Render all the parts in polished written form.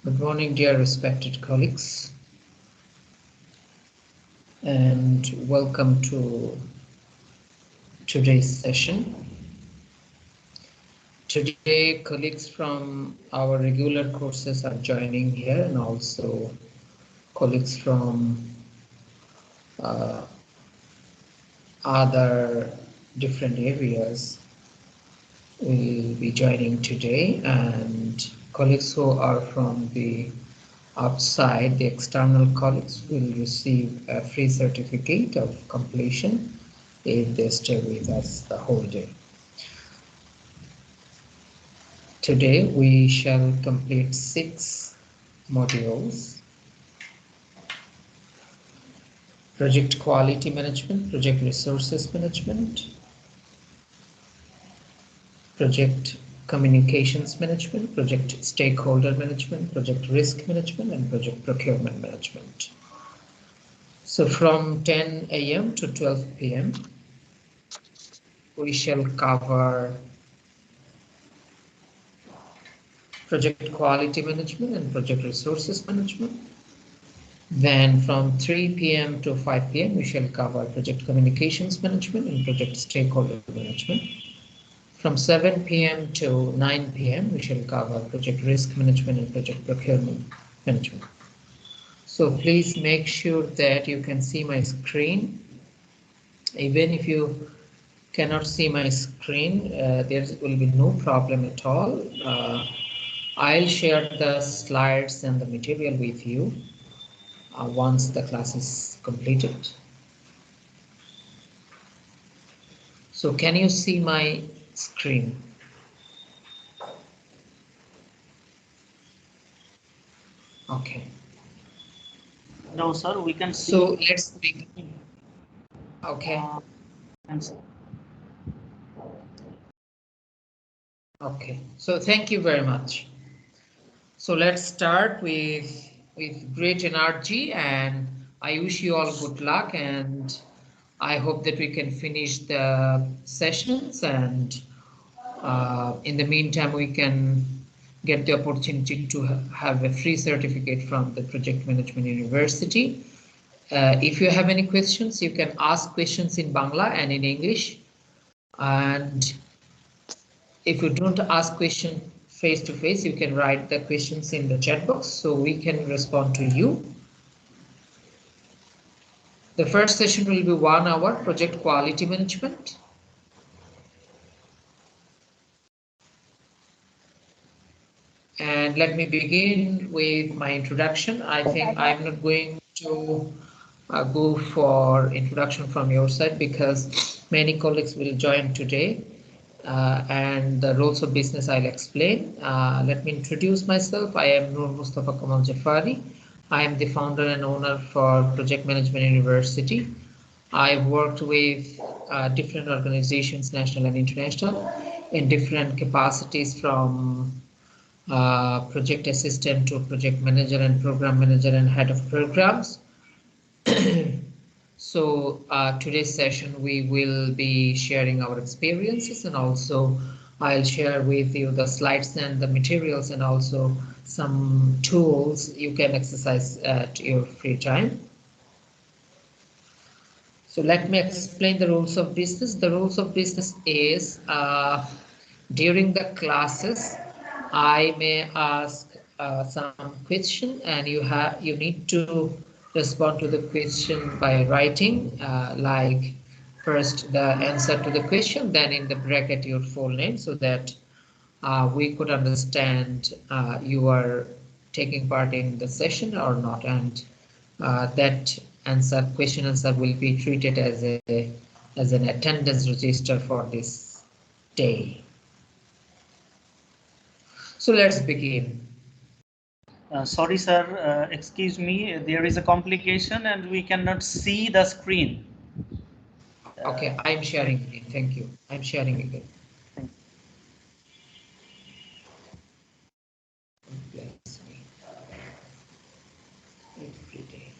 Good morning, dear respected colleagues, and welcome to today's session. Today, colleagues from our regular courses are joining here, and also colleagues from other different areas will be joining today, and colleagues who are from the outside, the external colleagues will receive a free certificate of completion if they stay with us the whole day. Today we shall complete 6 modules: project quality management, project resources management, project communications management, project stakeholder management, project risk management, and project procurement management. So from 10 a.m. to 12 p.m. we shall cover project quality management and project resources management. Then from 3 p.m. to 5 p.m. we shall cover project communications management and project stakeholder management. From 7 p.m. to 9 p.m. we shall cover project risk management and project procurement management. So please make sure that you can see my screen. Even if you cannot see my screen, there will be no problem at all. I'll share the slides and the material with you once the class is completed. So can you see my screen? Okay. No, sir, we can see. So let's begin. Okay. Okay. So thank you very much. So let's start with great energy, and I wish you all good luck, and I hope that we can finish the sessions, and in the meantime we can get the opportunity to have a free certificate from the Project Management University. If you have any questions, you can ask questions in Bangla and in English, and if you don't ask question face to face, you can write the questions in the chat box so we can respond to you. The first session will be 1 hour, project quality management. And let me begin with my introduction. I think I'm not going to go for introduction from your side because many colleagues will join today, and the roles of business I'll explain. Let me introduce myself. I am Nur Mustafa Kamal Jafari. I am the founder and owner for Project Management University. I've worked with different organizations, national and international, in different capacities, from project assistant to project manager and program manager and head of programs. So today's session we will be sharing our experiences, and also I'll share with you the slides and the materials and also some tools you can exercise at your free time. So let me explain the rules of business. The rules of business is during the classes I may ask some question, and you need to respond to the question by writing, like first the answer to the question, then in the bracket your full name, so that we could understand you are taking part in the session or not, and that question answer will be treated as an attendance register for this day. So let's begin. Sorry, sir. Excuse me. There is a complication, and we cannot see the screen. Okay, I'm sharing again. Thank you. I'm sharing again. Every day.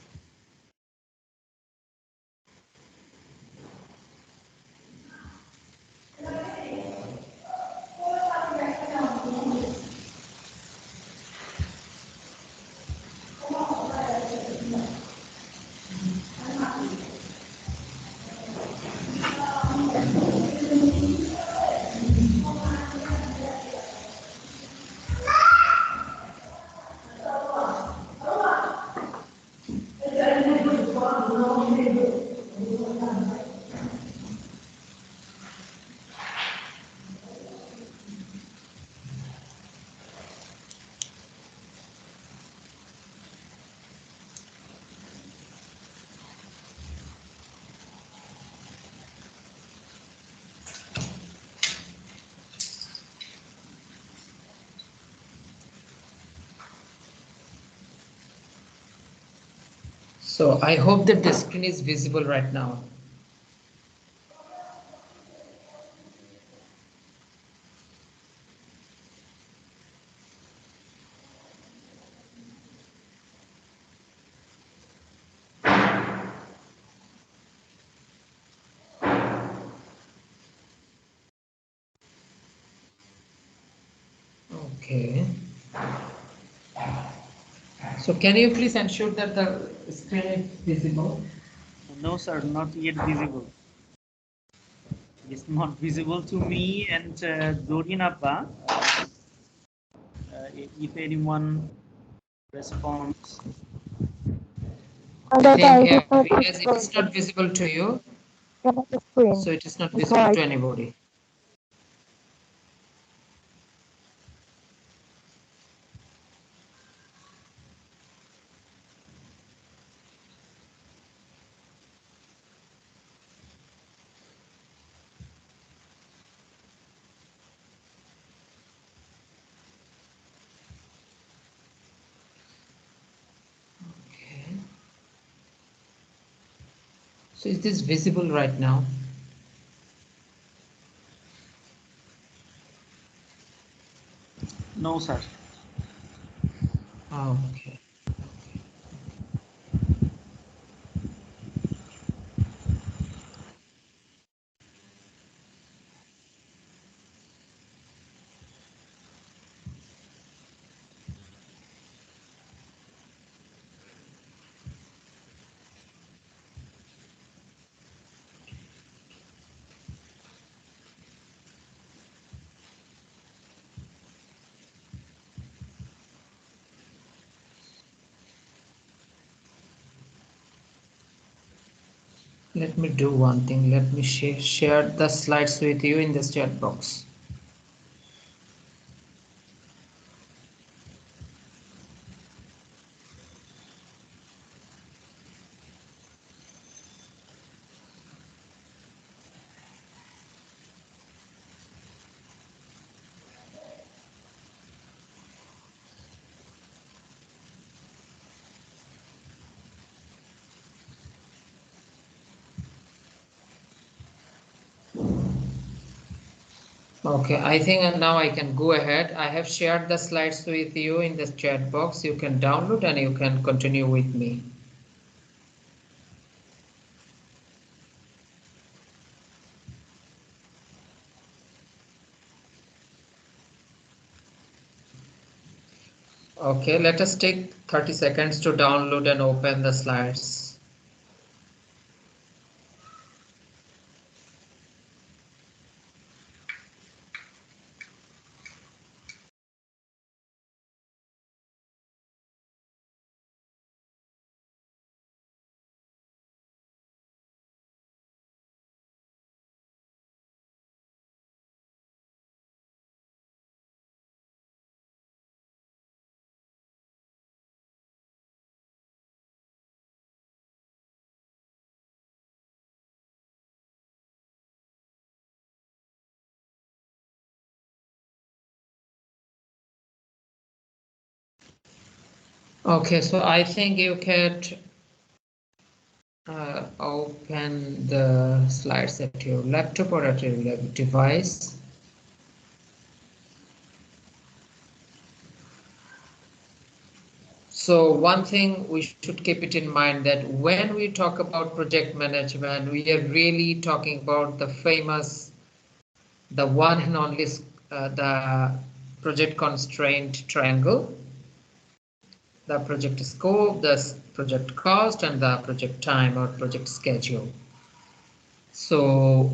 So I hope that the screen is visible right now. Okay. So can you please ensure that the screen is visible? No, sir, not yet visible. It's not visible to me and Dorin Abba. If anyone responds. I think as it is not visible to you, so it is not visible to anybody. Okay. So is this visible right now? No, sir. Okay. Let me do one thing. Let me share the slides with you in this chat box. Okay, I think now I can go ahead. I have shared the slides with you in this chat box. You can download and you can continue with me. Okay, let us take 30 seconds to download and open the slides. Okay, so I think you can open the slides at your laptop or at your device. So one thing we should keep it in mind that when we talk about project management, we are really talking about the famous, the one and only, the project constraint triangle, the project scope, the project cost, and the project time or project schedule. So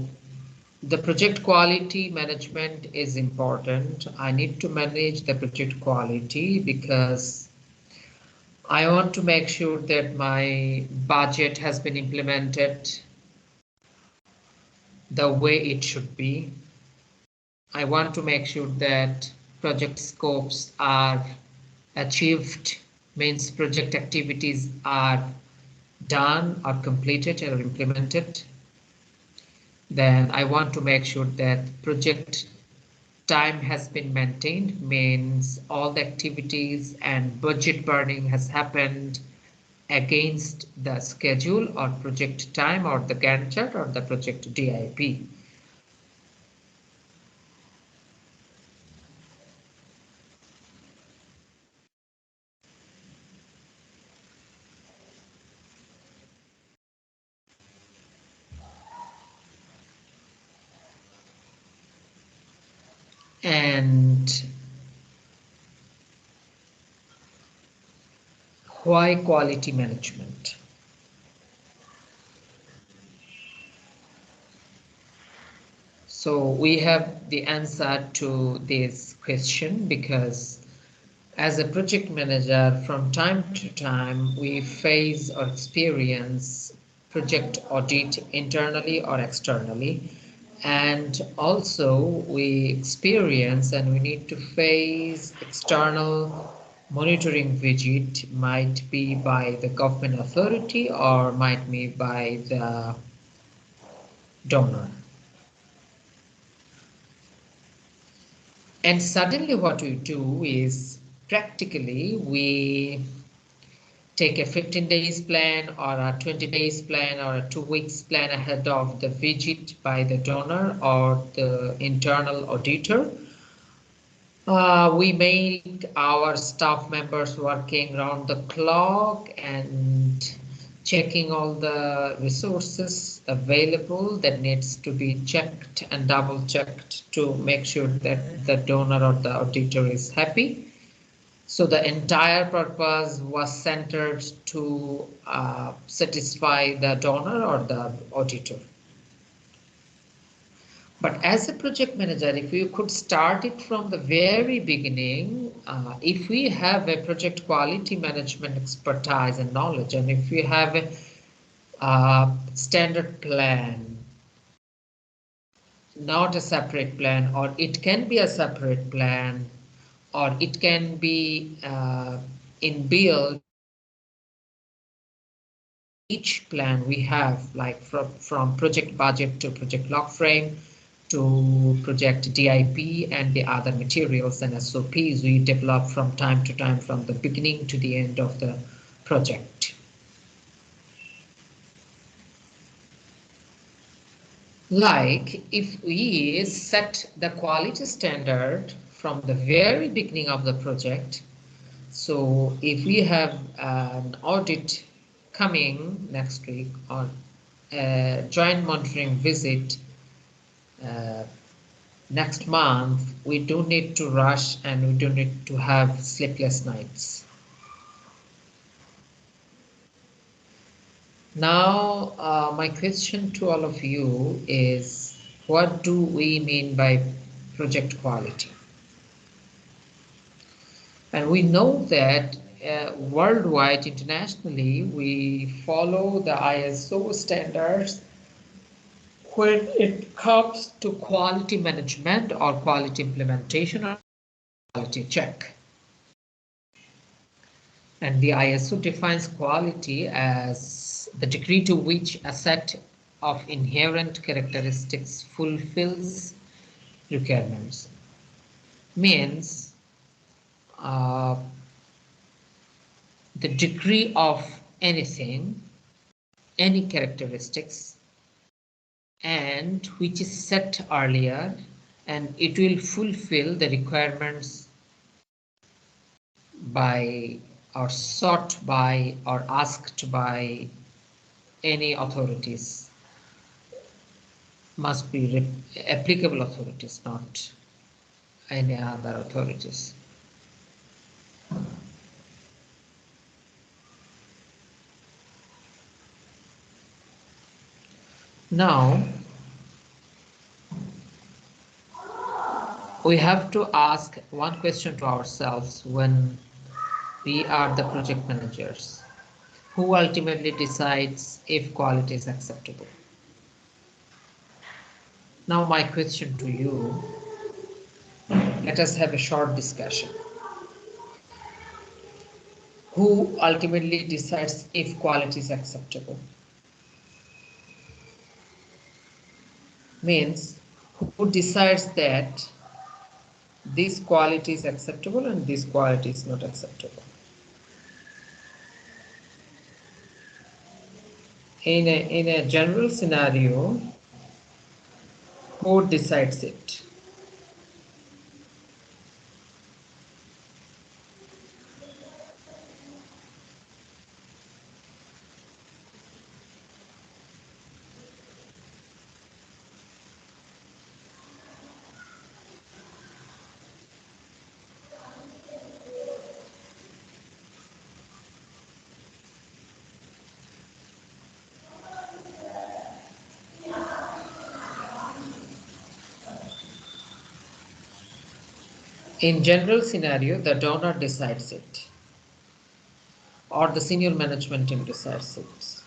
the project quality management is important. I need to manage the project quality because I want to make sure that my budget has been implemented the way it should be. I want to make sure that project scopes are achieved, means project activities are done or completed or implemented. Then I want to make sure that project time has been maintained, means all the activities and budget burning has happened against the schedule or project time or the Gantt chart or the project DIP. And why quality management? So we have the answer to this question because as a project manager, from time to time, we face or experience project audit internally or externally. And also we experience and we need to face external monitoring visit, might be by the government authority or might be by the donor. And suddenly what we do is practically we take a 15 days plan or a 20 days plan or a 2 weeks plan ahead of the visit by the donor or the internal auditor. We make our staff members working around the clock and checking all the resources available that needs to be checked and double checked to make sure that the donor or the auditor is happy. So the entire purpose was centered to satisfy the donor or the auditor. But as a project manager, if you could start it from the very beginning, if we have a project quality management expertise and knowledge, and if we have a standard plan, not a separate plan, or it can be a separate plan, or it can be inbuilt each plan we have, like from project budget to project log frame to project DIP and the other materials and SOPs we develop from time to time from the beginning to the end of the project. Like if we set the quality standard from the very beginning of the project, so if we have an audit coming next week or a joint monitoring visit next month, we don't need to rush and we don't need to have sleepless nights. Now, my question to all of you is, what do we mean by project quality? And we know that worldwide, internationally, we follow the ISO standards when it comes to quality management or quality implementation or quality check. And the ISO defines quality as the degree to which a set of inherent characteristics fulfills requirements. Means the degree of anything, any characteristics, and which is set earlier, and it will fulfill the requirements by or sought by or asked by any authorities. Must be applicable authorities, not any other authorities. Now, we have to ask one question to ourselves when we are the project managers. Who ultimately decides if quality is acceptable? Now, my question to you, let us have a short discussion. Who ultimately decides if quality is acceptable? Means, who decides that this quality is acceptable and this quality is not acceptable? in a general scenario, who decides it? In general scenario, the donor decides it, or the senior management team decides it,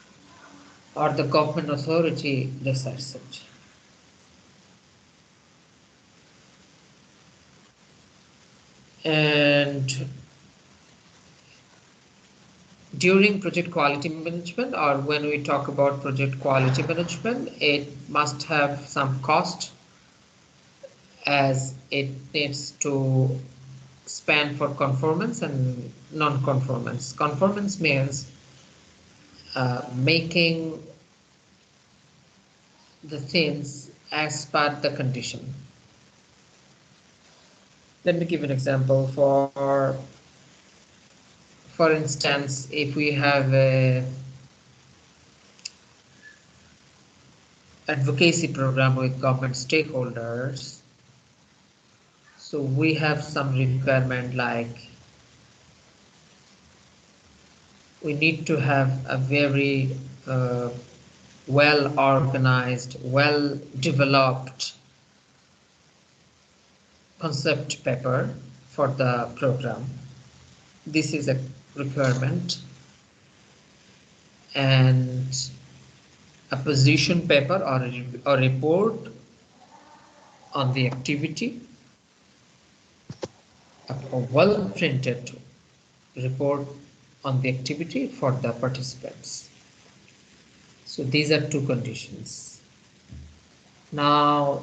or the government authority decides it. And during project quality management, or when we talk about project quality management, it must have some cost, as it needs to span for conformance and non-conformance. Conformance means making the things as per the condition. Let me give an example. For instance, if we have a advocacy program with government stakeholders, so we have some requirement like we need to have a very well organized, well developed concept paper for the program. This is a requirement, and a position paper or a report on the activity, a well printed report on the activity for the participants. So these are two conditions. Now,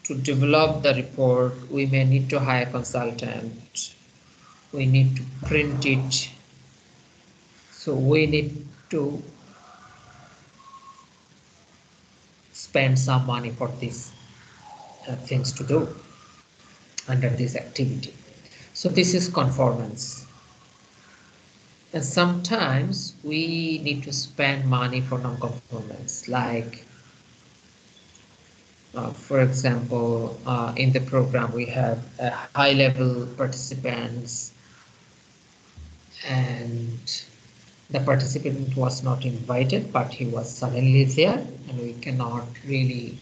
to develop the report, we may need to hire a consultant. We need to print it. So we need to spend some money for these things to do under this activity. So this is conformance. And sometimes we need to spend money for non-conformance, like for example, in the program we have high-level participants, and the participant was not invited, but he was suddenly there, and we cannot really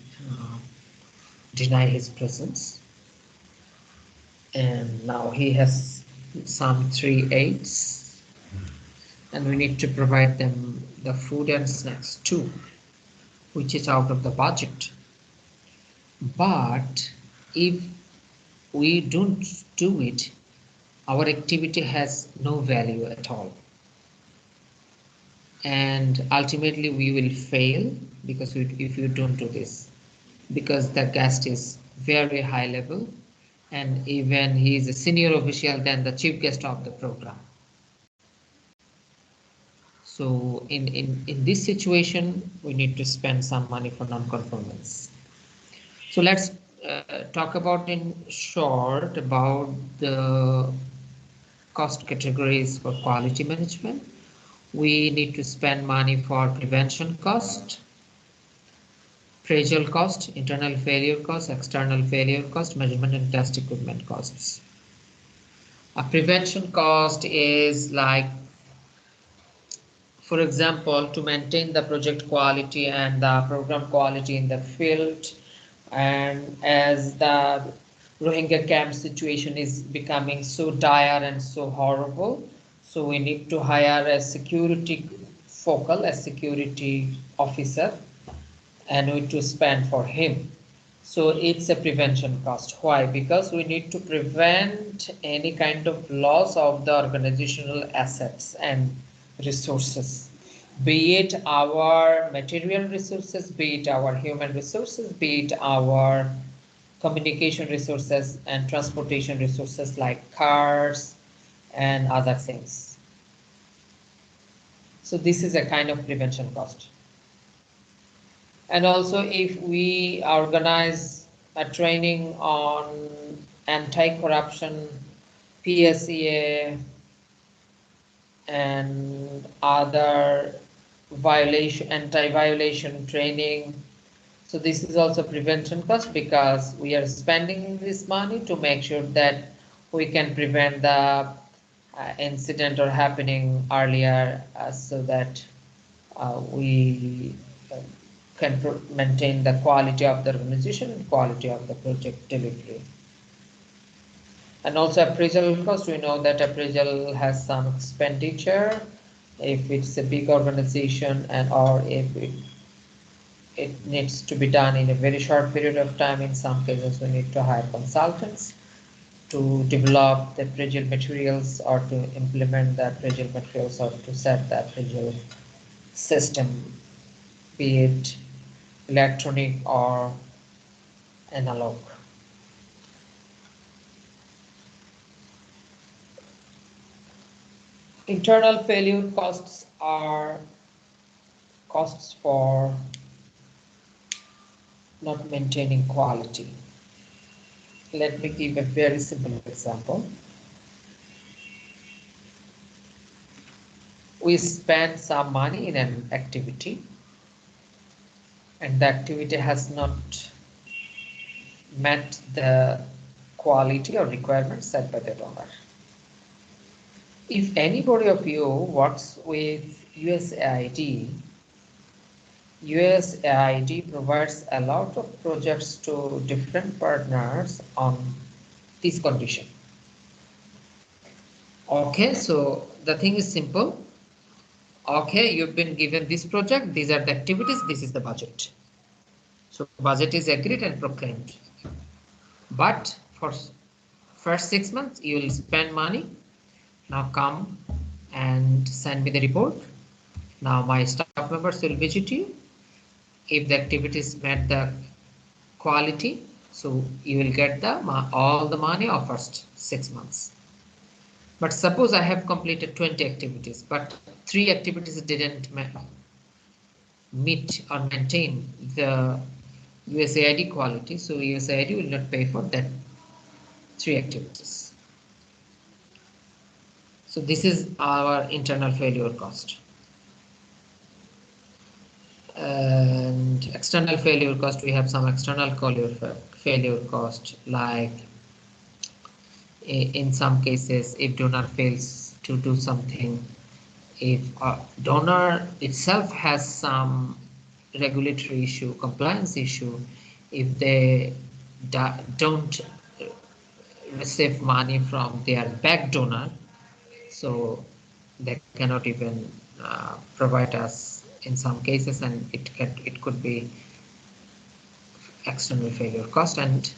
deny his presence. And now he has some 3/8, and we need to provide them the food and snacks too, which is out of the budget. But if we don't do it, our activity has no value at all. And ultimately we will fail because if you don't do this, because the guest is very high level, and even he is a senior official than the chief guest of the program. So in this situation, we need to spend some money for non-conformance. So let's talk about in short about the cost categories for quality management. We need to spend money for prevention cost, appraisal cost, internal failure cost, external failure cost, measurement and test equipment costs. A prevention cost is like, for example, to maintain the project quality and the program quality in the field, and as the Rohingya camp situation is becoming so dire and so horrible, so we need to hire a security officer, and we need to spend for him. So it's a prevention cost. Why? Because we need to prevent any kind of loss of the organizational assets and resources, be it our material resources, be it our human resources, be it our communication resources and transportation resources like cars and other things. So this is a kind of prevention cost. And also if we organize a training on anti-corruption, PSEA, and other anti-violation training. So this is also prevention cost because we are spending this money to make sure that we can prevent the incident or happening earlier, so that we can maintain the quality of the organization and quality of the project delivery. And also appraisal cost, we know that appraisal has some expenditure if it's a big organization, and or if it needs to be done in a very short period of time. In some cases we need to hire consultants to develop the appraisal materials or to implement the appraisal materials or to set the appraisal system, be it electronic or analog. Internal failure costs are costs for not maintaining quality. Let me give a very simple example. We spend some money in an activity and the activity has not met the quality or requirements set by the donor. If anybody of you works with USAID, USAID provides a lot of projects to different partners on this condition. Okay, so the thing is simple. Okay, you've been given this project, these are the activities, this is the budget. So budget is agreed and proclaimed. But for first 6 months, you will spend money. Now come and send me the report. Now my staff members will visit you. If the activities met the quality, so you will get the all the money of first 6 months. But suppose I have completed 20 activities, but 3 activities didn't meet or maintain the USAID quality, so USAID will not pay for that 3 activities. So this is our internal failure cost. And external failure cost, we have some external failure cost, like in some cases if donor fails to do something, if donor itself has some regulatory issue, compliance issue, if they don't receive money from their back donor, so they cannot even provide us in some cases, and it could be external failure cost. And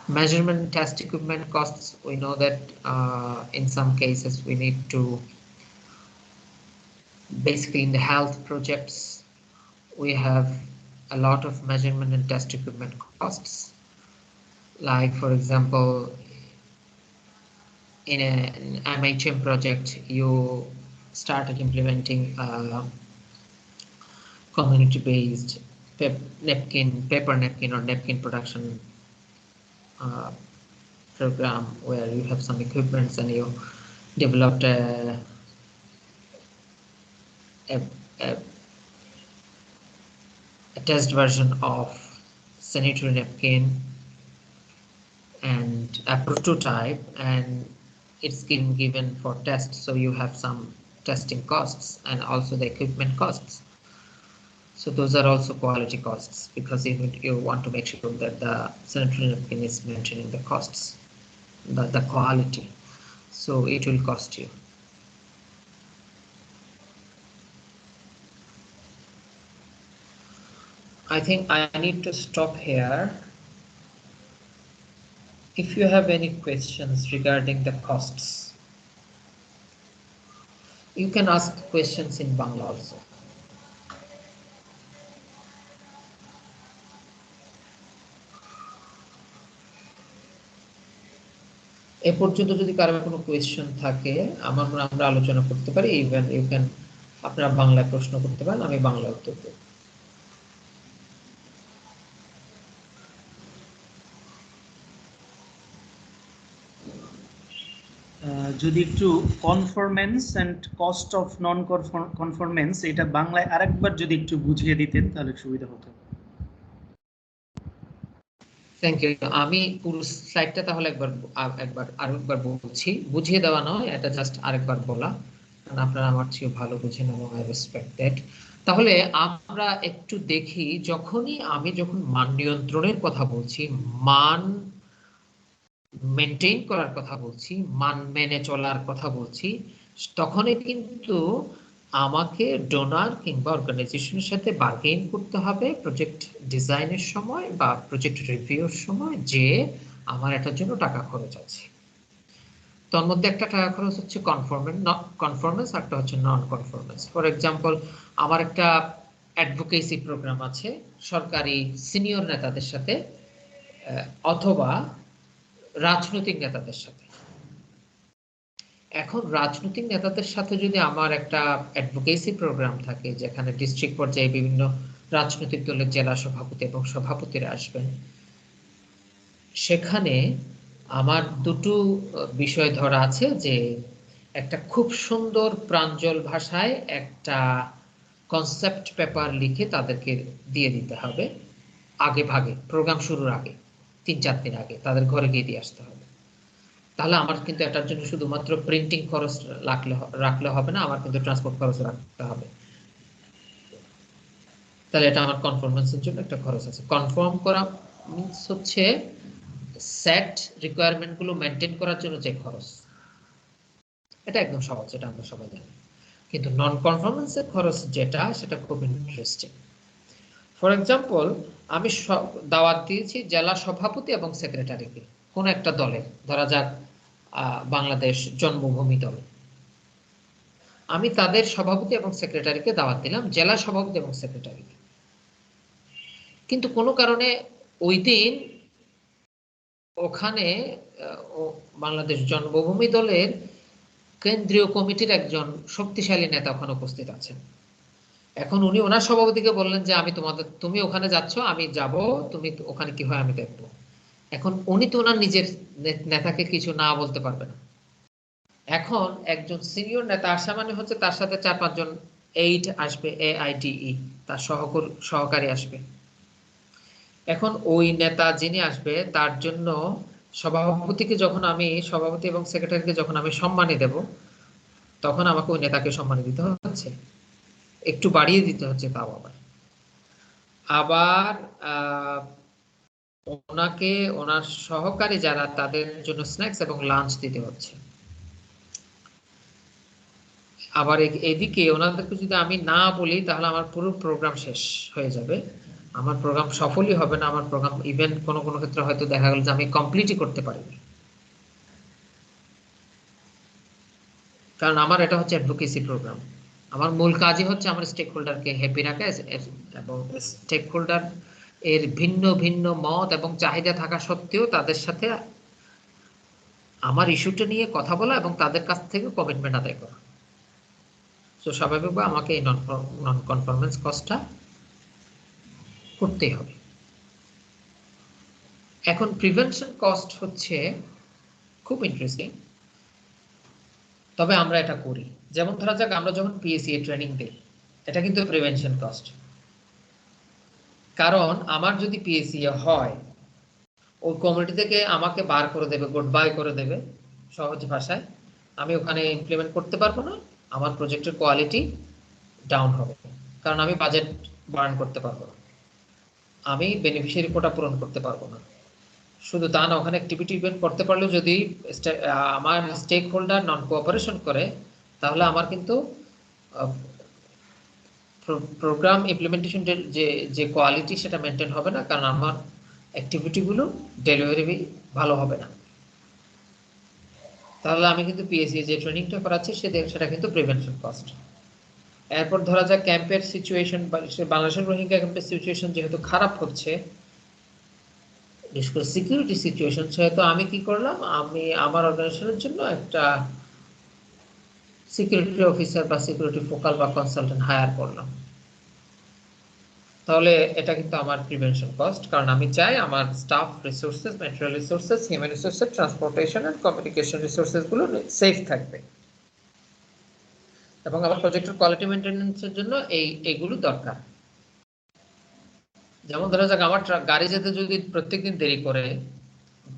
measurement test equipment costs, we know that in some cases we need to, basically in the health projects, we have a lot of measurement and test equipment costs. Like for example, in an MHM project, you started implementing community-based paper napkin or napkin production program, where you have some equipments and you developed a test version of sanitary napkin and a prototype, and it's given for test, so you have some testing costs and also the equipment costs. So those are also quality costs, because you want to make sure that the sanitary napkin is maintaining the costs, the quality, so it will cost you. I think I need to stop here. If you have any questions regarding the costs, you can ask questions in Bangla also. এ পর্যন্ত যদি কারো কোনো question থাকে আমরা আলোচনা করতে পারি। Even you can আপনারা বাংলায় প্রশ্ন করতে পারেন, আমি বাংলা উত্তর দেব। যদি একটু কনফরমেন্স এন্ড কস্ট অফ নন কনফরমেন্স এটা বাংলায় আরেকবার যদি একটু বুঝিয়ে দিতেন তাহলে সুবিধা হতো। Thank you. আমি পুরো স্লাইডটা তাহলে আরেকবার বলছি, বুঝিয়ে দেওয়া নয়, এটা জাস্ট আরেকবার বলা, কারণ আপনারা আমার চেয়ে ভালো বুঝেন এবং আই রেসপেক্ট দ্যাট। তাহলে আমরা একটু দেখি, আমি যখন মান নিয়ন্ত্রণের কথা বলছি, মান মেনটেন করার কথা বলছি, মান মেনে চলার কথা বলছি, তখনই কিন্তু আমাকে ডোনার কিংবা অর্গানাইজেশনের সাথে বার্গেইন করতে হবে প্রজেক্ট ডিজাইনের সময় বা প্রজেক্ট রিভিউর সময়, যে আমার এটার জন্য টাকা খরচ আছে। তার মধ্যে একটা টাকা খরচ হচ্ছে কনফরমেন্স, একটা হচ্ছে নন কনফরমেন্স। ফর এক্সাম্পল, আমার একটা অ্যাডভোকেসি প্রোগ্রাম আছে সরকারি সিনিয়র নেতাদের সাথে অথবা রাজনৈতিক নেতাদের সাথে। এখন রাজনৈতিক নেতাদের সাথে যদি আমার একটা অ্যাডভোকেসি প্রোগ্রাম থাকে, যেখানে ডিস্ট্রিক্ট পর্যায়ে বিভিন্ন রাজনৈতিক দলের জেলা সভাপতি এবং সভাপতিরা আসবেন, সেখানে আমার দুটো বিষয় ধরা আছে, যে একটা খুব সুন্দর প্রাঞ্জল ভাষায় একটা কনসেপ্ট পেপার লিখে তাদেরকে দিয়ে দিতে হবে আগে ভাগে, প্রোগ্রাম শুরুর আগে 3-4 দিন আগে তাদের ঘরে গিয়ে দিয়ে আসতে হবে। তাহলে আমার কিন্তু এটার জন্য শুধুমাত্র প্রিন্টিং খরচ রাখলে হবে না, আমার কিন্তু ট্রান্সপোর্ট খরচ রাখতে হবে। তাহলে এটা আমার কনফার্মেন্সের জন্য একটা খরচ আছে। কনফার্ম করা মিন্স হচ্ছে সেট রিকোয়ারমেন্ট গুলো মেনটেন করার জন্য যে খরচ, এটা একদম সহজ, এটা আমরা সবাই জানি। কিন্তু নন কনফার্মেন্সের খরচ যেটা, সেটা খুব ইন্টারেস্টিং। ফর এক্সাম্পল, আমি দাওয়াত দিয়েছি জেলা সভাপতি এবং সেক্রেটারিকে কোন একটা দলে, ধরা যাক বাংলাদেশ জন্মভূমি দল। আমি তাদের সভাপতি এবং সেক্রেটারিকে দাওয়াত দিলাম, জেলা সভাপতি এবং সেক্রেটারিকে। কিন্তু কোনো কারণে ওই দিন ওখানে বাংলাদেশ জন্মভূমি দলের কেন্দ্রীয় কমিটির একজন শক্তিশালী নেতা ওখানে উপস্থিত আছেন। এখন উনি ওনার সভাপতিকে বললেন যে তুমি ওখানে যাচ্ছ, আমি যাব, তুমি ওখানে কি হয় আমি দেখবো। এখন উনি তো ওনার নিজের নেতাকে কিছু না বলতে পারবে না। এখন একজন সিনিয়র নেতা আসা মানে হচ্ছে তার সাথে 4-5 জন এইড আসবে, AIDE, তার সহকারী আসবে। এখন ওই নেতা যিনি আসবে তার জন্য সভাপতি এবং সেক্রেটারিকে যখন আমি সম্মানী দেব, তখন আমাকে ওই নেতাকে সম্মানী দিতে হচ্ছে, একটু বাড়িয়ে দিতে হচ্ছে। তাও আবার ওনাকে ওনার সহকারী যারা, তাদের জন্য স্ন্যাক্স এবং লাঞ্চ দিতে হচ্ছে। আবার এদিকে ওনাদেরকে যদি আমি না বলি, তাহলে আমার পুরো প্রোগ্রাম শেষ হয়ে যাবে, আমার প্রোগ্রাম সফলই হবে না, আমার প্রোগ্রাম ইভেন কোনো কোনো ক্ষেত্রে হয়তো দেখা গেল যে আমি কমপ্লিটই করতে পারিনি। কারণ আমার এটা হচ্ছে অ্যাডভোকেসি প্রোগ্রাম, আমার মূল কাজই হচ্ছে আমার স্টেক হোল্ডারকে হ্যাপি রাখা, এবং স্টেক হোল্ডার এর ভিন্ন ভিন্ন মত এবং চাহিদা থাকা সত্ত্বেও তাদের সাথে আমার ইস্যুটা নিয়ে কথা বলা এবং তাদের কাছ থেকে কমিটমেন্ট আদায় করা। তো স্বাভাবিকভাবে আমাকে এই নন কনফরমেন্স কস্টটা করতেই হবে। এখন প্রিভেনশন কস্ট হচ্ছে খুব ইন্টারেস্টিং, তবে আমরা এটা করি। যেমন ধরা যাক, আমরা যখন PSA ট্রেনিং দিই, এটা কিন্তু প্রিভেনশন কস্ট। কারণ আমার যদি PSA হয়, ওই কমিটি থেকে আমাকে বার করে দেবে, গুড বাই করে দেবে সহজ ভাষায়, আমি ওখানে ইমপ্লিমেন্ট করতে পারবো না, আমার প্রজেক্টের কোয়ালিটি ডাউন হবে, কারণ আমি বাজেট বার্ন করতে পারবো না, আমি বেনিফিশিয়ারি কোটা পূরণ করতে পারবো না। শুধু তা না, ওখানে অ্যাক্টিভিটি ইভেন্ট করতে পারলেও যদি আমার স্টেক হোল্ডার নন কোঅপারেশন করে, তাহলে আমার কিন্তু প্রোগ্রাম ইমপ্লিমেন্টেশনের যে কোয়ালিটি, সেটা মেনটেন হবে না, কারণ আমার অ্যাক্টিভিটিগুলো ডেলিভারি ভালো হবে না। তাহলে আমি কিন্তু PSA যে ট্রেনিংটা করাচ্ছি সেটা কিন্তু প্রিভেনশন কস্ট। এরপর ধরা যাক ক্যাম্পের সিচুয়েশন, বাংলাদেশের রোহিঙ্গা ক্যাম্পের সিচুয়েশন যেহেতু খারাপ হচ্ছে, বিশেষ করে সিকিউরিটি সিচুয়েশন সেহেতু আমি কি করলাম, আমি আমার অর্গানাইজেশনের জন্য একটা সিকিউরিটি অফিসার বা সিকিউরিটি ফোকাল বা কনসালটেন্ট হায়ার করলাম। তাহলে এটা কিন্তু আমার প্রিভেনশন কস্ট, কারণ আমি চাই আমার staff resources, material resources, human resources, transportation and communication resources গুলো সেফ থাকবে, এবং আমার প্রজেক্টের কোয়ালিটি মেইনটেনেন্সের জন্য এইগুলো দরকার। যেমন ধরা যাক আমার গাড়ি যেতে যদি প্রত্যেকদিন দেরি করে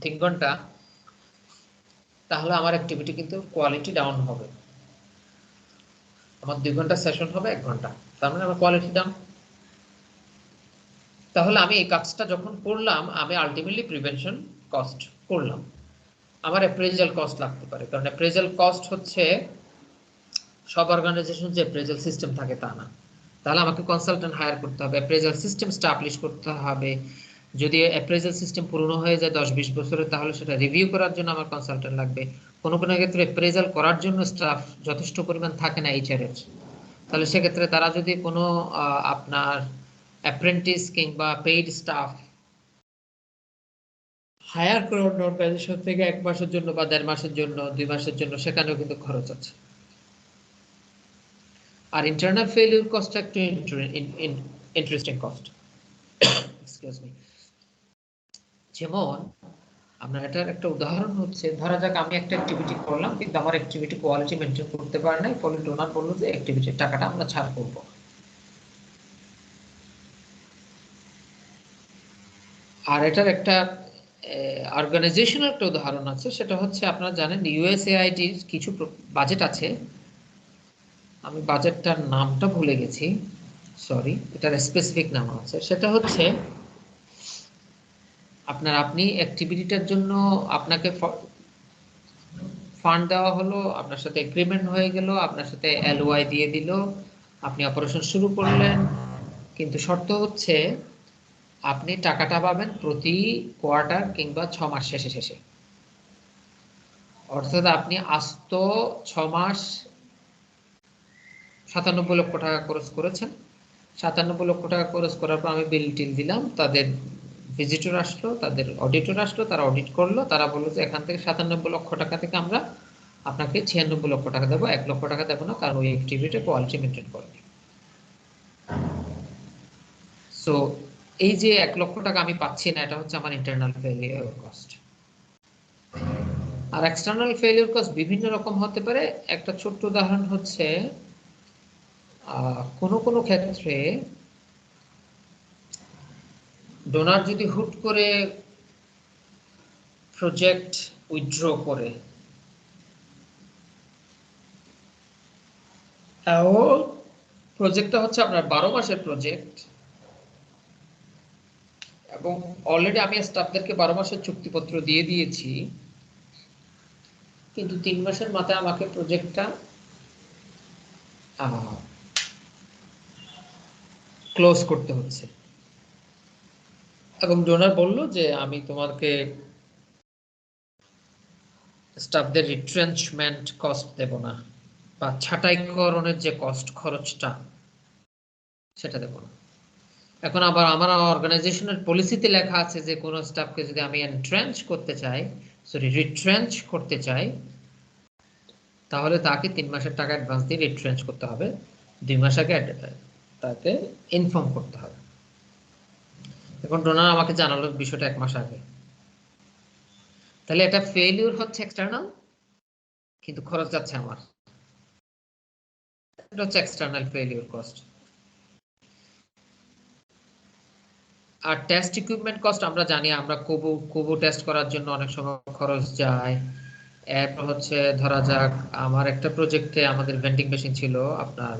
3 ঘন্টা, তাহলে আমার অ্যাক্টিভিটি কিন্তু কোয়ালিটি ডাউন হবে। আমার 2 ঘন্টা সেশন হবে 1 ঘন্টা, তার মানে আমার কোয়ালিটি ডাউন। তাহলে আমি এই কাজটা যখন করলাম, আমি আলটিমেটলি প্রিভেনশন কস্ট করলাম। আমার অ্যাপ্রেজাল কস্ট লাগতে পারে, কারণ অ্যাপ্রেজাল কস্ট হচ্ছে সব অর্গানাইজেশন যে অ্যাপ্রেজাল সিস্টেম থাকে তা না। তাহলে আমাকে কনসালটেন্ট হায়ার করতে হবে, অ্যাপ্রেজাল সিস্টেম স্টাবলিশ করতে হবে। যদি অ্যাপ্রেজাল সিস্টেম পুরনো হয়ে যায় 10-20 বছরের, তাহলে সেটা রিভিউ করার জন্য আমার কনসালটেন্ট লাগবে। কোনো কোনো ক্ষেত্রে অ্যাপ্রেজাল করার জন্য স্টাফ যথেষ্ট পরিমাণ থাকে না এইচআর এর, তাহলে সেক্ষেত্রে তারা যদি কোনো আপনার অ্যাপ্রেন্টিস কিংবা পেইড স্টাফ হায়ার করে অন্য অর্গানাইজেশন থেকে 1 মাসের জন্য বা 1.5 মাসের জন্য, 2 মাসের জন্য, সেখানেও কিন্তু খরচ আছে। আর ইন্টারনাল ফেলিউর কস্ট একটু ইন্টারেস্টিং কস্ট। Excuse me. যেমন আপনার এটার একটা উদাহরণ হচ্ছে, ধরা যাক আমি একটা অ্যাক্টিভিটি করলাম কিন্তু আমার অ্যাক্টিভিটি কোয়ালিটি মেনটেন করতে পারে নাই, ফলে ডোনার বললো যে অ্যাক্টিভিটির টাকাটা আমরা ছাড় করব। আর এটার একটা অর্গানাইজেশনাল একটা উদাহরণ আছে, সেটা হচ্ছে আপনারা জানেন ইউএসএআইডির কিছু বাজেট আছে, আমি বাজেটটার নামটা ভুলে গেছি, সরি, এটার স্পেসিফিক নাম আছে। সেটা হচ্ছে আপনি অ্যাক্টিভিটিটার জন্য আপনাকে ফান্ড দেওয়া হলো, আপনার সাথে এগ্রিমেন্ট হয়ে গেল, আপনার সাথে এলওআই দিয়ে দিল, আপনি অপারেশন শুরু করলেন, কিন্তু শর্ত হচ্ছে আপনি টাকাটা পাবেন প্রতি কোয়ার্টার কিংবা 6 মাস শেষে শেষে। অর্থাৎ আপনি আস্ত 6 মাস 97 লক্ষ টাকা খরচ করেছেন, 97 লক্ষ টাকা খরচ করার পর আমি বিল টিল দিলাম, তাদের ভিজিটর আসলো, তাদের অডিটর আসলো, তারা অডিট করলো, তারা বললো যে এখান থেকে 97 লক্ষ টাকা থেকে আমরা আপনাকে 96 লক্ষ টাকা দেবো, 1 লক্ষ টাকা দেবো না, কারণ ওই অ্যাক্টিভিটি কোয়ালিটি মেনটেন করবে। সো এই যে 1 লক্ষ টাকা আমি পাচ্ছি না, এটা হচ্ছে আমার ইন্টারনাল ফেলিওর কস্ট। আর এক্সটার্নাল ফেলিওর কস্ট বিভিন্ন রকম হতে পারে। একটা ছোট্ট উদাহরণ হচ্ছে কোনো কোনো ক্ষেত্রে ডোনার যদি হুট করে প্রজেক্ট উইথড্র করে, প্রজেক্টটা হচ্ছে আপনার 12 মাসের প্রজেক্ট, এবং অলরেডি আমি স্টাফদেরকে 12 মাসের চুক্তিপত্র দিয়ে দিয়েছি, কিন্তু 3 মাসের মাথায় আমাকে প্রজেক্টটা ক্লোজ করতে হচ্ছে, এবং ডোনার বলল যে আমি তোমাকে স্টাফদের রিট্রেঞ্চমেন্ট কস্ট দেব না, বা ছাঁটাইকরণের যে কস্ট খরচটা সেটা দেব না। এখন আবার আমার অর্গানাইজেশনের পলিসিতে লেখা আছে যে কোনো স্টাফকে যদি আমি রিট্রেঞ্চ করতে চাই, তাহলে তাকে 3 মাসের টাকা অ্যাডভান্স দিয়ে রিট্রেঞ্চ করতে হবে, 2 মাস আগে তাকে ইনফর্ম করতে হবে। এখন ডোনার আমাকে জানালো বিষয়টা 1 মাস আগে, তাহলে এটা ফেলিউর হচ্ছে এক্সটার্নাল, কিন্তু খরচ যাচ্ছে আমার, এটা হচ্ছে এক্সটার্নাল ফেলিউর কস্ট। আর টেস্ট ইকুইপমেন্ট কস্ট আমরা জানি, আমরা কোবো টেস্ট করার জন্য অনেক সময় খরচ যায়। এরপর হচ্ছে ধরা যাক আমার একটা প্রজেক্টে আমাদের ভেন্ডিং মেশিন ছিল, আপনার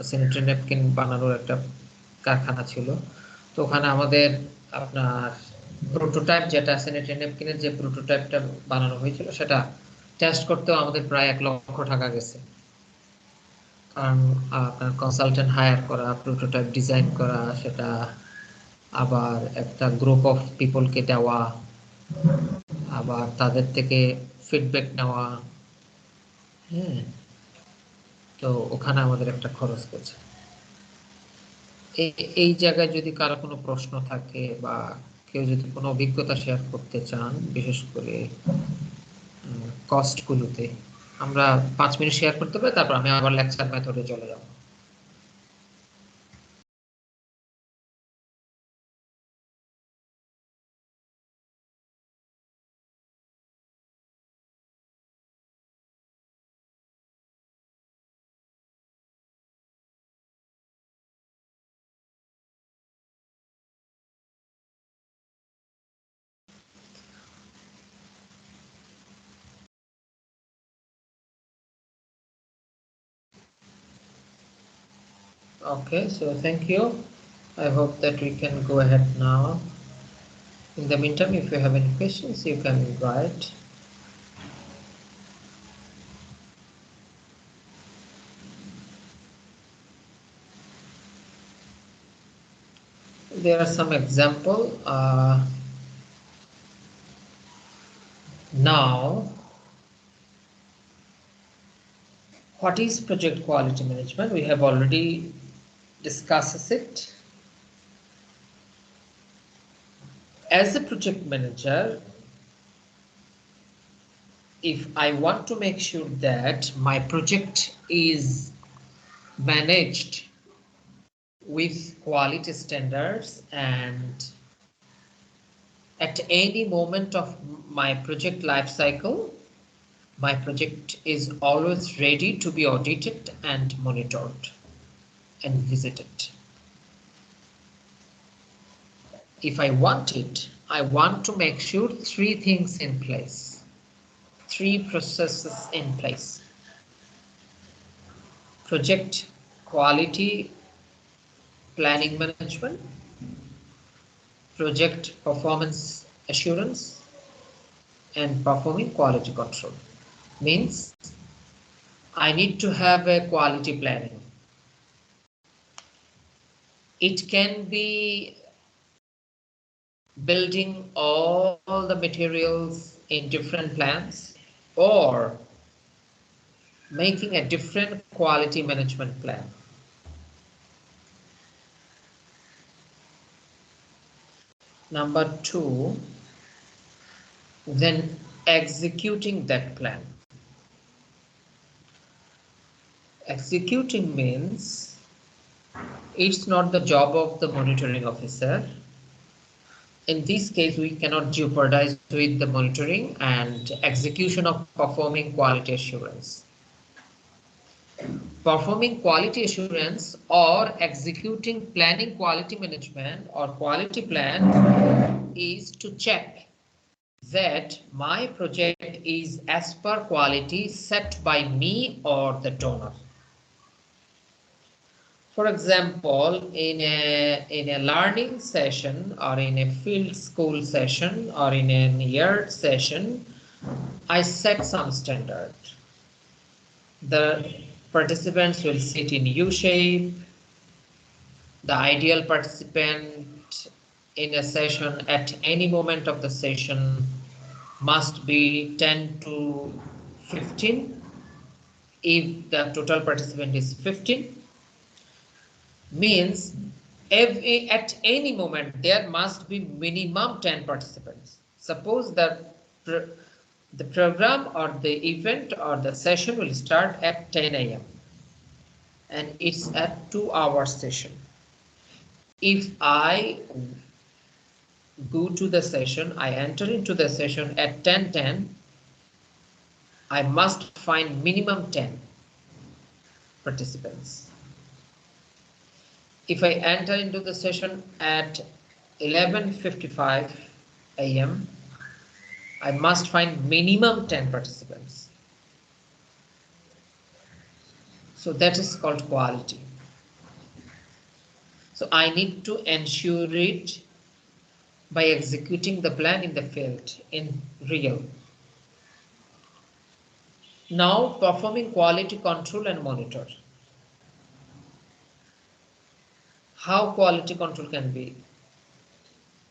স্যানিটারি ন্যাপকিন বানানোর একটা কারখানা ছিল, তো ওখানে আমাদের আপনার প্রোটোটাইপ, যেটা স্যানিটারি ন্যাপকিনের যে প্রোটোটাইপটা বানানো হয়েছিল, সেটা টেস্ট করতেও আমাদের প্রায় 1 লক্ষ টাকা গেছে, কারণ আপনার কনসালটেন্ট হায়ার করা, প্রোটোটাইপ ডিজাইন করা, সেটা আবার একটা গ্রুপ অফ পিপলকে দেওয়া, আবার তাদের থেকে ফিডব্যাক নেওয়া, হ্যাঁ, তো ওখানে আমাদের একটা খরচ করছে। এই জায়গায় যদি কারো কোনো প্রশ্ন থাকে বা কেউ যদি কোনো অভিজ্ঞতা শেয়ার করতে চান, বিশেষ করে কস্টগুলোতে, আমরা 5 মিনিট শেয়ার করতে পারি, তারপর আমি আবার লেকচার মেথডে চলে যাব। Okay, so thank you. I hope that we can go ahead now. In the meantime, if you have any questions, you can write. There are some example. Now, what is project quality management? We have already discussed it. As a project manager, if I want to make sure that my project is managed with quality standards, and at any moment of my project life cycle, my project is always ready to be audited and monitored and visited. If I want it, I want to make sure 3 things in place, 3 processes in place. Project quality planning management, project performance assurance, and performing quality control. Means I need to have a quality planning. It can be building all the materials in different plans, or making a different quality management plan. Number 2, then executing that plan. Executing means it's not the job of the monitoring officer. In this case, we cannot jeopardize with the monitoring and execution of performing quality assurance. Performing quality assurance or executing planning quality management or quality plan is to check that my project is as per quality set by me or the donor. For example, in a learning session, or in a field school session, or in a yard session, I set some standard. The participants will sit in U shape. The ideal participant in a session at any moment of the session must be 10 to 15. If the total participant is 15, means at any moment there must be minimum 10 participants. Suppose that the program or the event or the session will start at 10 a.m. and it's a 2-hour session. If I go to the session, I enter into the session at 10:10, I must find minimum 10 participants. If I enter into the session at 11:55 a.m., I must find minimum 10 participants. So that is called quality. So I need to ensure it by executing the plan in the field, in real. Now, performing quality control and monitor. How quality control can be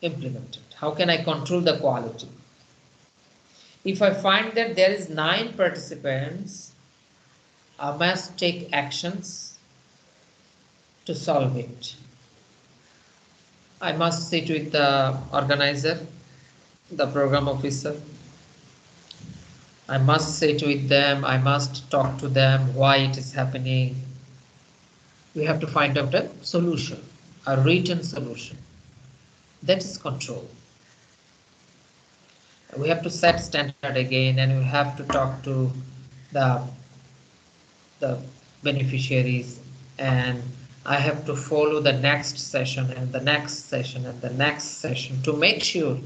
implemented? How can I control the quality? If I find that there is 9 participants, I must take actions to solve it. I must sit with the organizer, the program officer. I must sit with them. I must talk to them why it is happening. We have to find out a solution, a written solution. That is control. We have to set standard again, and we have to talk to the the beneficiaries, and I have to follow the next session and the next session and the next session to make sure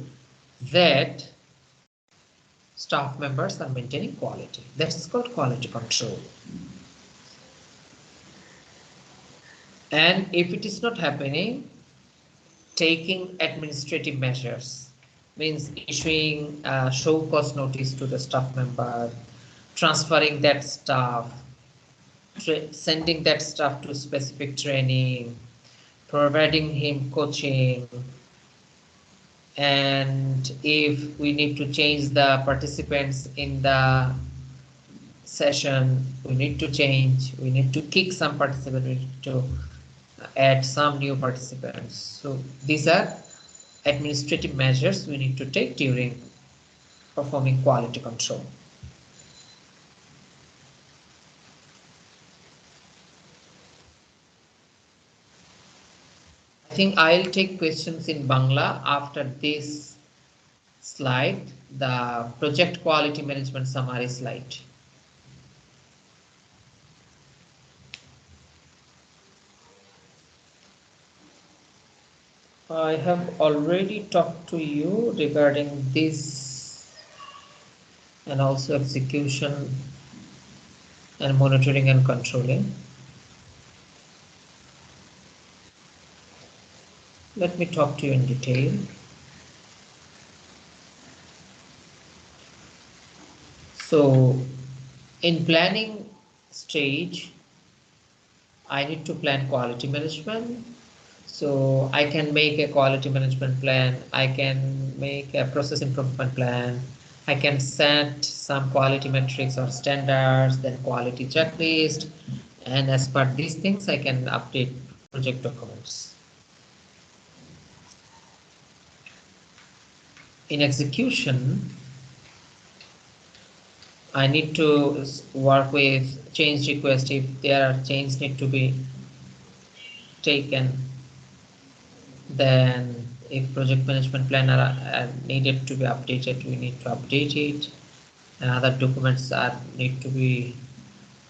that staff members are maintaining quality. That's called quality control. And if it is not happening, taking administrative measures means issuing a show cause notice to the staff member, transferring that staff, sending that staff to specific training, providing him coaching, and if we need to change the participants in the session, we need to change, we need to kick some participants, we need to add some new participants. So these are administrative measures we need to take during performing quality control. I think I'll take questions in Bangla after this slide, the project quality management summary slide. I have already talked to you regarding this and also execution and monitoring and controlling. Let me talk to you in detail. So in planning stage, I need to plan quality management. So I can make a quality management plan. I can make a process improvement plan. I can set some quality metrics or standards, then quality checklist. And as per these things, I can update project documents. In execution, I need to work with change requests if there are changes need to be taken. Then if project management plan are needed to be updated, we need to update it. And other documents need to be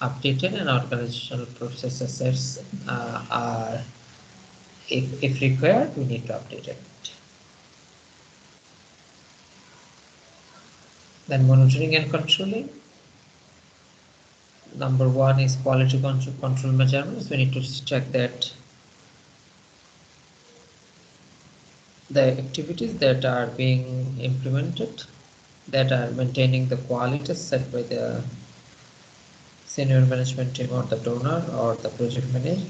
updated, and organizational process assets are, if required, we need to update it. Then monitoring and controlling. Number one is quality control measurements. We need to check that the activities that are being implemented, that are maintaining the quality set by the senior management team or the donor or the project manager.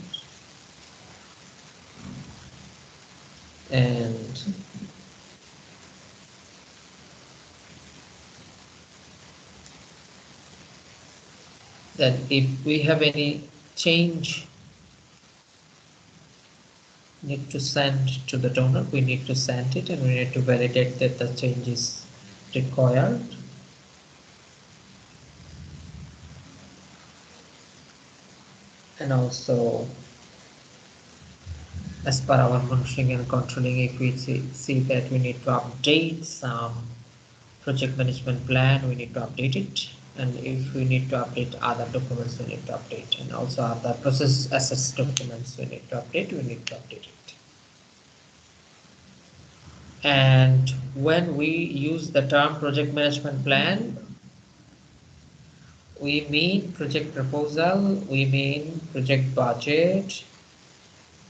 And that if we have any change need to send to the donor, we need to send it, and we need to validate that the change is required. And also, as per our monitoring and controlling, if we see that we need to update some project management plan, we need to update it. And if we need to update other documents, we need to update. And also other process assets documents we need to update, we need to update it. And when we use the term project management plan, we mean project proposal, we mean project budget,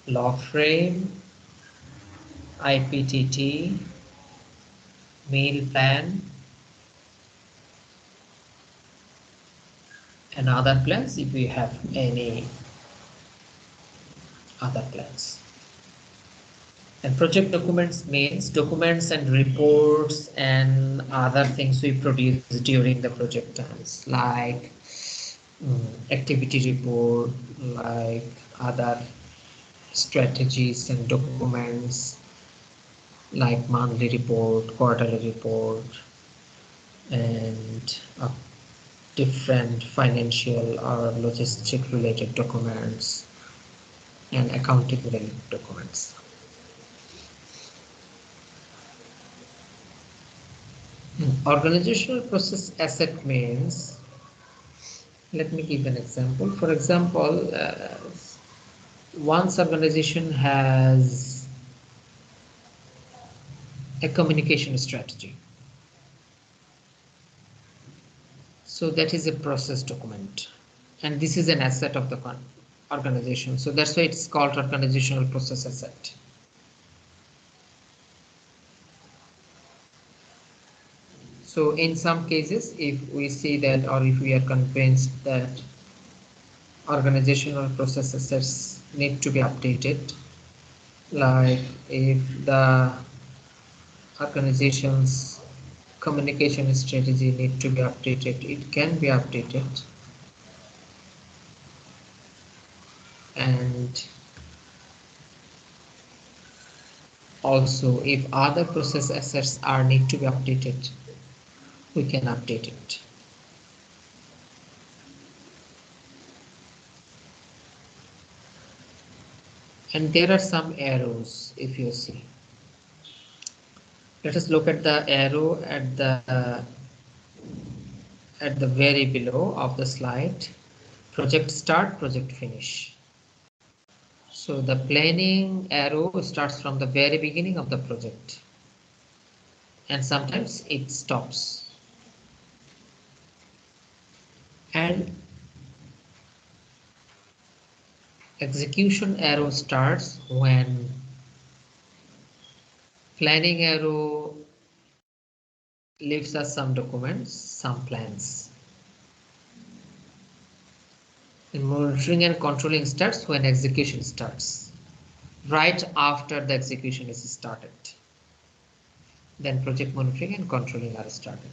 log frame, IPTT, meal plan, and other plans if we have any other plans. And project documents means documents and reports and other things we produce during the project times, like activity report, like other strategies and documents, like monthly report, quarterly report, and different financial or logistic related documents and accounting related documents. Organizational process asset means, let me give an example. For example, once organization has a communication strategy, so that is a process document, and this is an asset of the organization. So that's why it's called organizational process asset. So in some cases, if we see that, or if we are convinced that organizational process assets need to be updated, like if the organization's communication strategy need to be updated, it can be updated. And also, if other process assets are need to be updated, we can update it. And there are some arrows, if you see. Let us look at the arrow at the very below of the slide. Project start, project finish. So the planning arrow starts from the very beginning of the project, and sometimes it stops. And execution arrow starts when planning arrow leaves us some documents, some plans. And monitoring and controlling starts when execution starts, right after the execution is started. Then project monitoring and controlling are started.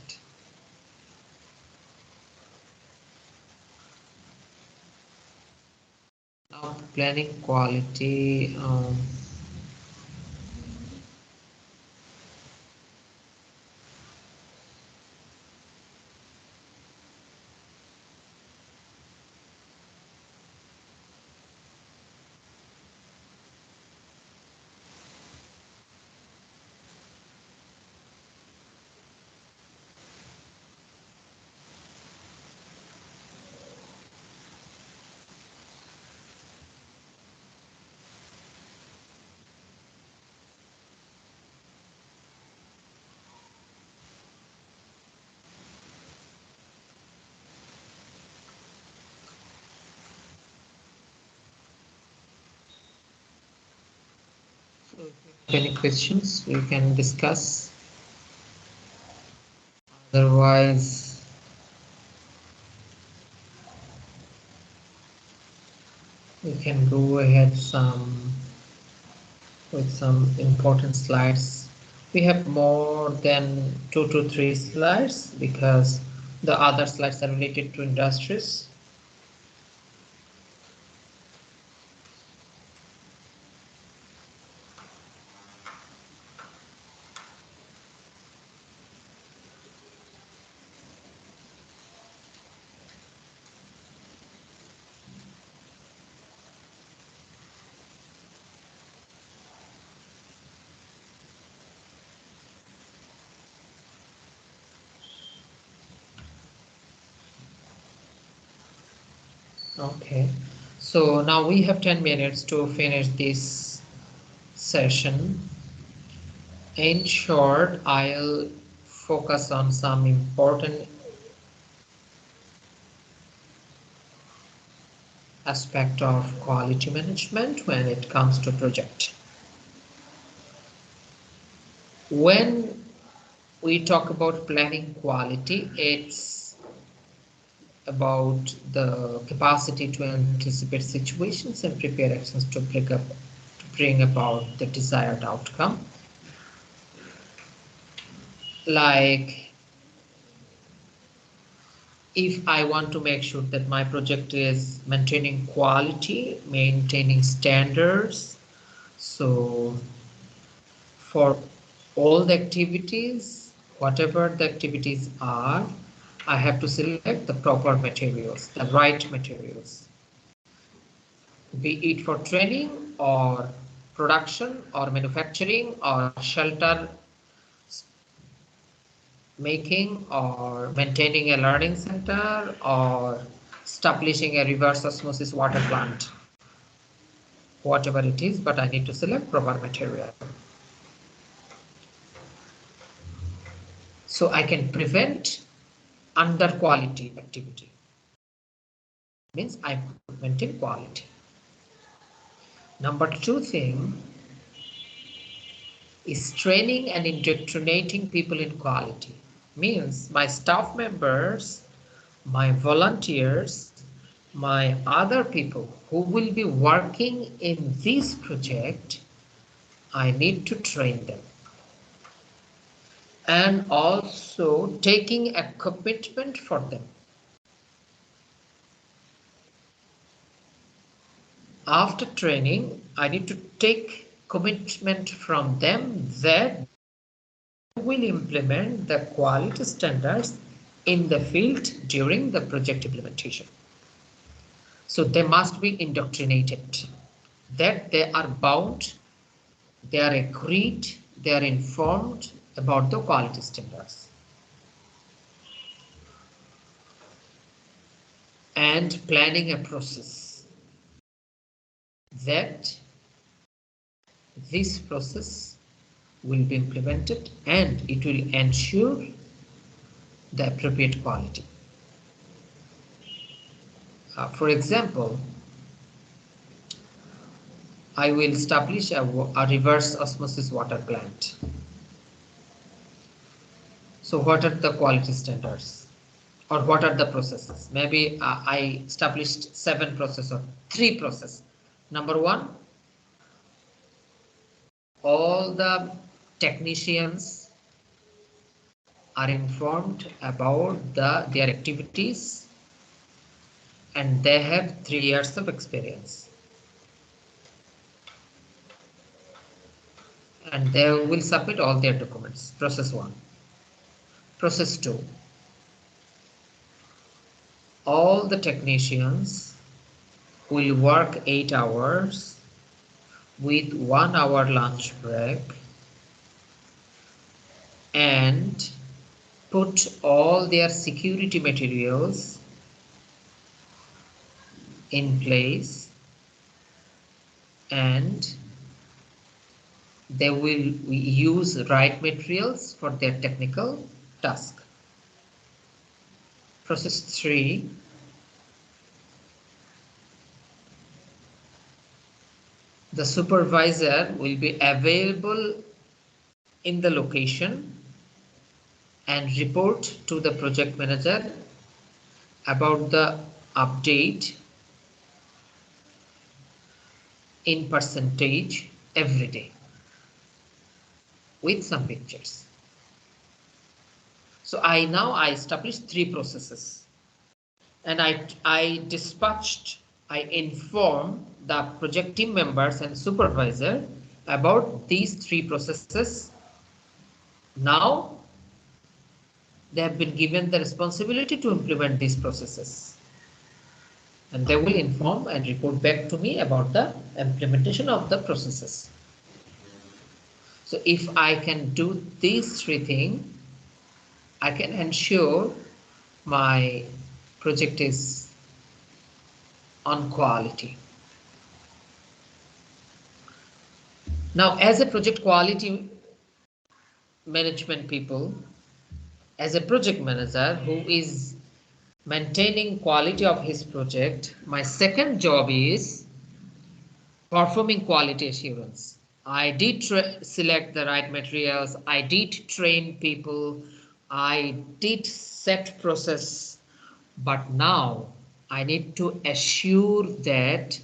Now planning quality. So if you have any questions, we can discuss. Otherwise, we can go ahead with some important slides. We have more than 2 to 3 slides because the other slides are related to industries. Okay, so now we have 10 minutes to finish this session. In short, I'll focus on some important aspect of quality management when it comes to project. When we talk about planning quality, it's about the capacity to anticipate situations and prepare actions to bring about the desired outcome. Like, if I want to make sure that my project is maintaining quality, maintaining standards, so for all the activities, whatever the activities are, I have to select the proper materials, the right materials, be it for training or production or manufacturing or shelter making or maintaining a learning center or establishing a reverse osmosis water plant. Whatever it is, but I need to select proper material. So I can prevent under quality activity. Means I maintain quality. Number two thing is training and indoctrinating people in quality. Means my staff members, my volunteers, my other people who will be working in this project, I need to train them. And also taking a commitment for them. After training, I need to take commitment from them that they will implement the quality standards in the field during the project implementation. So they must be indoctrinated, that they are bound, they are agreed, they are informed about the quality standards. And planning a process that this process will be implemented and it will ensure the appropriate quality. For example, I will establish a reverse osmosis water plant. So what are the quality standards or what are the processes? Maybe I established 7 processes or 3 processes. Number 1, all the technicians are informed about their activities and they have 3 years of experience. And they will submit all their documents. Process 1. Process 2. All the technicians will work 8 hours with 1 hour lunch break and put all their security materials in place, and they will use right materials for their technical task. Process 3. The supervisor will be available in the location and report to the project manager about the update in percentage every day with some pictures. So I established 3 processes and I inform the project team members and supervisor about these 3 processes. Now they have been given the responsibility to implement these processes. And they will inform and report back to me about the implementation of the processes. So if I can do these 3 things, I can ensure my project is on quality. Now, as a project quality management people, as a project manager who is maintaining quality of his project, my second job is performing quality assurance. I did select the right materials, I did train people, I did set process, but now I need to assure that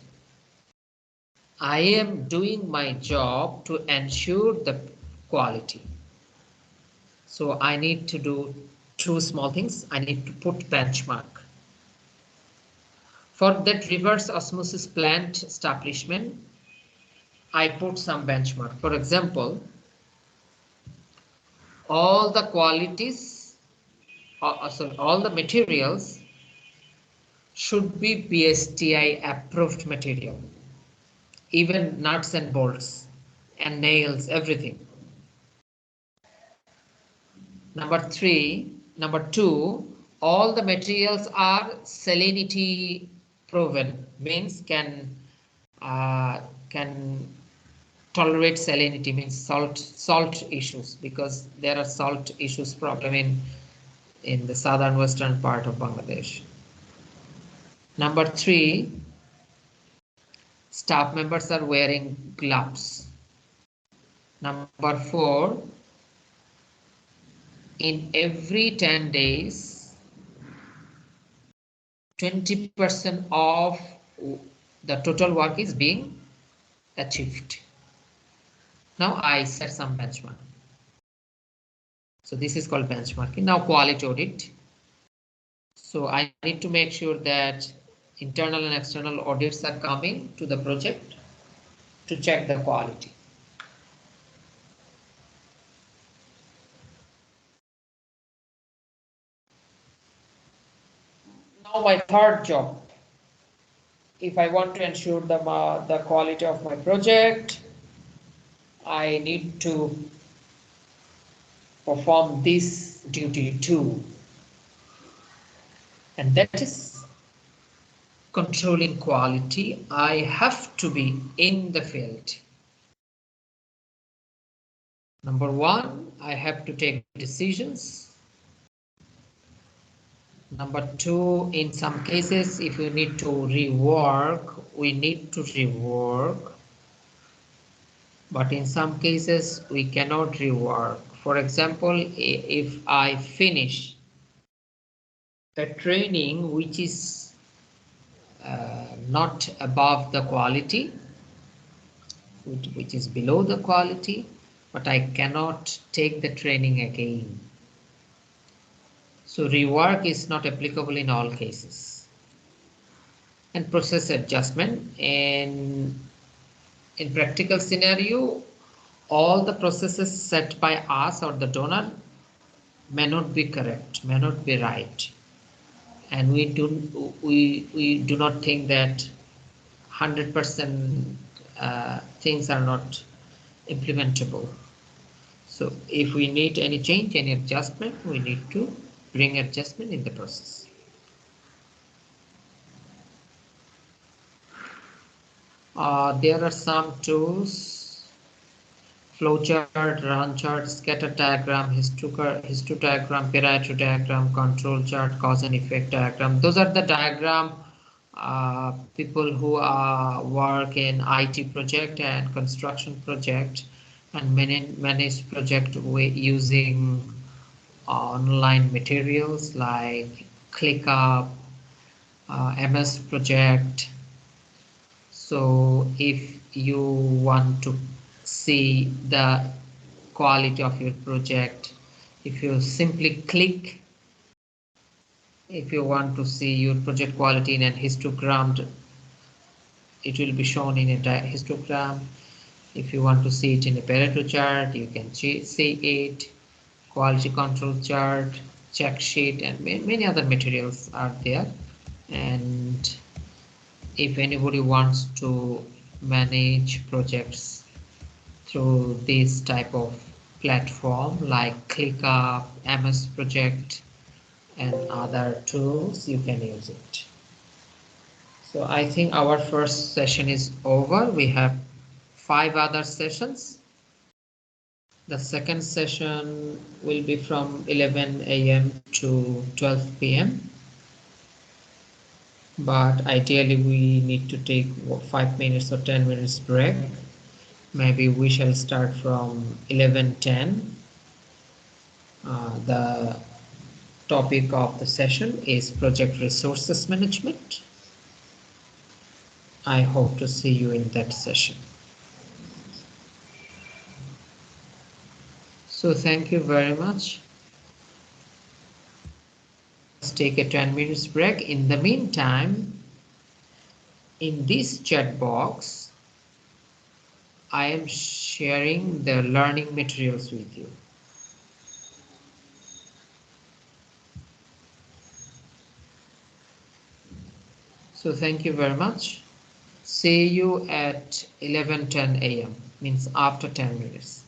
I am doing my job to ensure the quality. So I need to do 2 small things. I need to put benchmark. For that reverse osmosis plant establishment, I put some benchmark. For example, all the qualities, sorry, all the materials should be BSTI approved material, even nuts and bolts and nails, everything. Number two, all the materials are salinity proven, means can tolerate salinity, means salt issues, because there are salt issues problem in the southern western part of Bangladesh. Number three, staff members are wearing gloves. Number four, in every 10 days, 20% of the total work is being achieved. Now I set some benchmark. So this is called benchmarking. Now quality audit. So I need to make sure that internal and external audits are coming to the project to check the quality. Now my third job, if I want to ensure the quality of my project, I need to perform this duty too, and that is controlling quality. I have to be in the field. Number one, I have to take decisions. Number two, in some cases, if we need to rework, we need to rework. But in some cases, we cannot rework. For example, if I finish a training which is not above the quality, which is below the quality, but I cannot take the training again. So rework is not applicable in all cases. And process adjustment, in practical scenario, all the processes set by us or the donor may not be correct, may not be right. And we do not think that 100% things are not implementable. So if we need any change, any adjustment, we need to bring adjustment in the process. There are some tools: flowchart, run chart, scatter diagram, histodiagram, Pareto diagram, control chart, cause and effect diagram. Those are the diagram people who work in IT project and construction project and manage project using online materials like ClickUp, MS Project. So if you want to see the quality of your project, if you simply click, if you want to see your project quality in a histogram, it will be shown in a histogram. If you want to see it in a Pareto chart, you can see it. Quality control chart, check sheet, and many other materials are there. And if anybody wants to manage projects through this type of platform like ClickUp, MS Project, and other tools, you can use it. So I think our first session is over. We have 5 other sessions. The second session will be from 11 a.m. to 12 p.m. But ideally we need to take 5 minutes or 10 minutes break. Maybe we shall start from 11:10. The topic of the session is project resources management. I hope to see you in that session. So thank you very much. Let's take a 10 minutes break. In the meantime, in this chat box, I am sharing the learning materials with you. So thank you very much. See you at 11:10 a.m. means after 10 minutes.